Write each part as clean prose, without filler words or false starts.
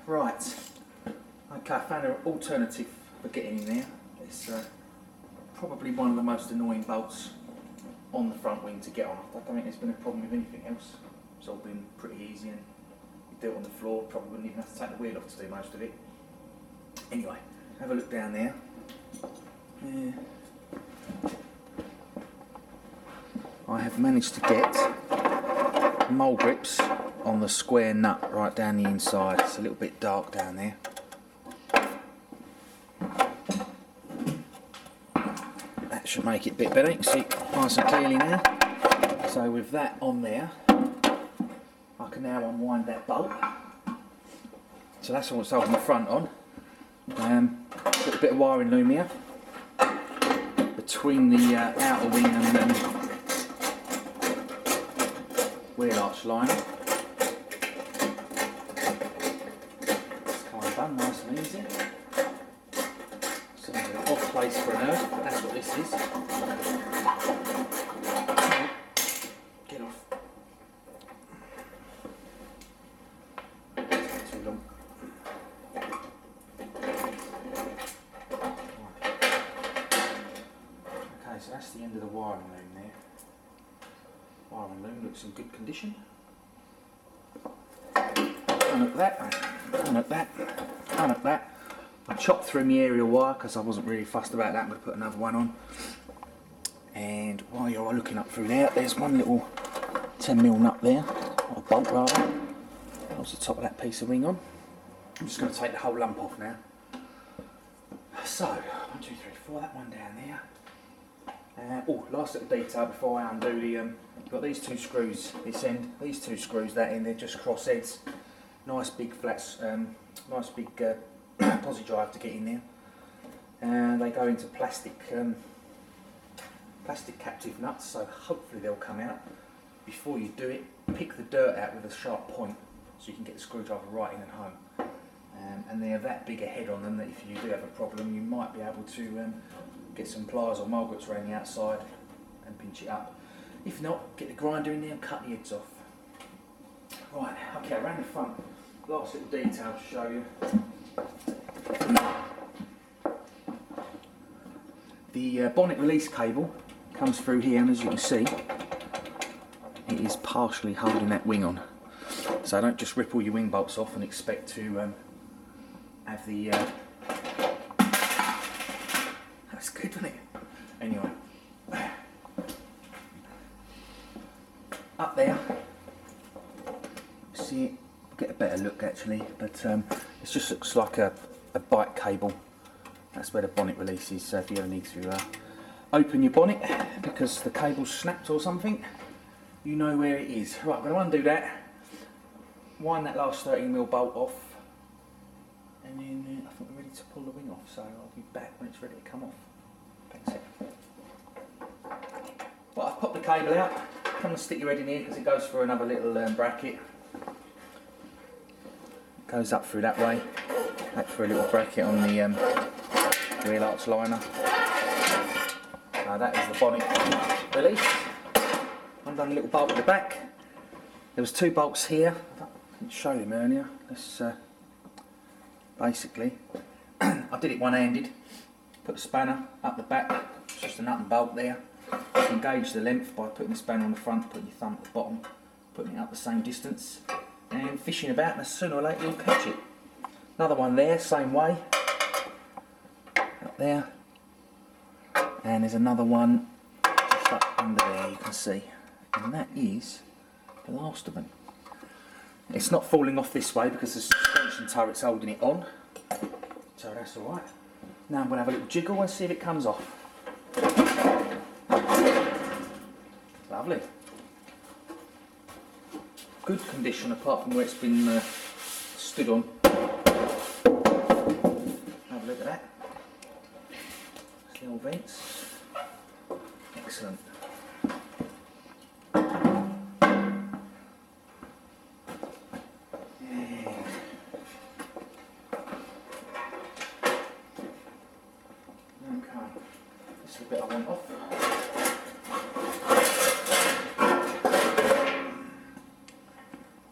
Right, okay, I found an alternative for getting in there. It's probably one of the most annoying bolts on the front wing to get on. I don't think there's been a problem with anything else. It's all been pretty easy, and you do it on the floor, probably wouldn't even have to take the wheel off to do most of it. Anyway, have a look down there. I have managed to get mole grips on the square nut right down the inside. It's a little bit dark down there. That should make it a bit better. You can see it nice and clearly now. So with that on there, I can now unwind that bolt. So that's what's holding the front on. Got a bit of wiring loom here between the outer wing and the wheel arch liner. It's kind of done, nice and easy. So an off place for an earth, but that's what this is. Get off. It's too long. Okay, so that's the end of the wiring loom there. Wiring loom looks in good condition. Unhook that, unhook that, unhook that. I chopped through my aerial wire because I wasn't really fussed about that. I'm going to put another one on. And while you're looking up through there, there's one little 10mm nut there, or bolt rather. That was the top of that piece of wing on. I'm just going to take the whole lump off now. So, 1, 2, 3, 4, that one down there. Oh, last little detail before I undo the, you've got these two screws, this end, these two screws, that end, they're just cross heads. Nice big flats, nice big posi drive to get in there. And they go into plastic captive nuts, so hopefully they'll come out. Before you do it, pick the dirt out with a sharp point so you can get the screwdriver right in and home. And they have that big a head on them that if you do have a problem, you might be able to get some pliers or mole grips around the outside and pinch it up. If not, get the grinder in there and cut the heads off. Right, okay, around the front, last little detail to show you. The bonnet release cable comes through here, and as you can see, it is partially holding that wing on. So don't just rip all your wing bolts off and expect to have the... That's good, isn't it? Anyway, up there, see it, get a better look actually, but it just looks like a bike cable. That's where the bonnet release is, so if you ever need to open your bonnet because the cable's snapped or something, you know where it is. Right, I'm going to undo that, wind that last 13mm bolt off, and then I think we're ready to pull the wing off, so I'll be back when it's ready to come off. Thanks. Well, I've popped the cable out. Come and stick your head in here because it goes through another little bracket. It goes up through that way, back through a little bracket on the wheel arch liner. So that is the bonnet release. Undone a little bolt at the back. There was 2 bolts here. I didn't show them earlier. This basically, I did it one-handed. Put the spanner up the back, just a nut and bolt there. You can gauge the length by putting the spanner on the front, putting your thumb at the bottom, putting it up the same distance, and fishing about, and sooner or later you'll catch it. Another one there, same way, up there, and there's another one just up under there, you can see, and that is the last of them. It's not falling off this way because the suspension turret's holding it on, so that's alright. Now I'm going to have a little jiggle and see if it comes off. Lovely. Good condition apart from where it's been stood on. Have a look at that. That's the old vents. Excellent. This is the bit I want off.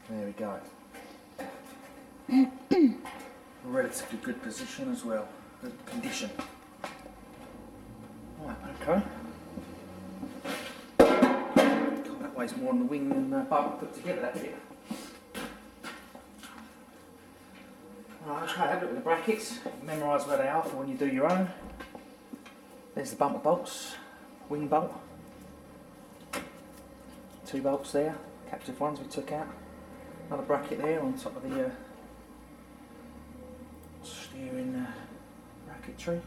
There we go. relatively good position as well, good condition. Right, okay. God, that weighs more on the wing than the bolt put together, that bit. Right, okay, have a look at the brackets, memorise where they are for when you do your own. There's the bumper bolts, wing bolt. 2 bolts there, captive ones we took out. Another bracket there on top of the steering bracketry.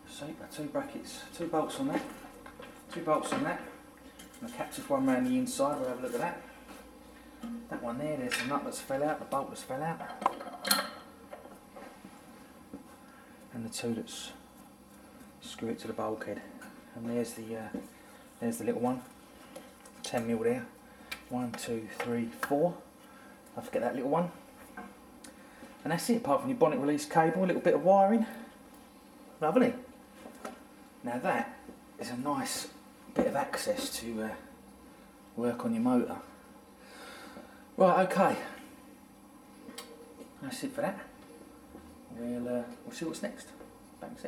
So 2 brackets, 2 bolts on that, 2 bolts on that, and a captive one around the inside. We'll have a look at that. That one there, there's the nut that's fell out, the bolt that's fell out, and the 2 that's screw it to the bulkhead. And there's the little one, 10mm there. 1, 2, 3, 4. I forget that little one. And that's it, apart from your bonnet release cable, a little bit of wiring. Lovely. Now that is a nice bit of access to work on your motor. Right, okay. That's it for that. We'll see what's next. Thanks.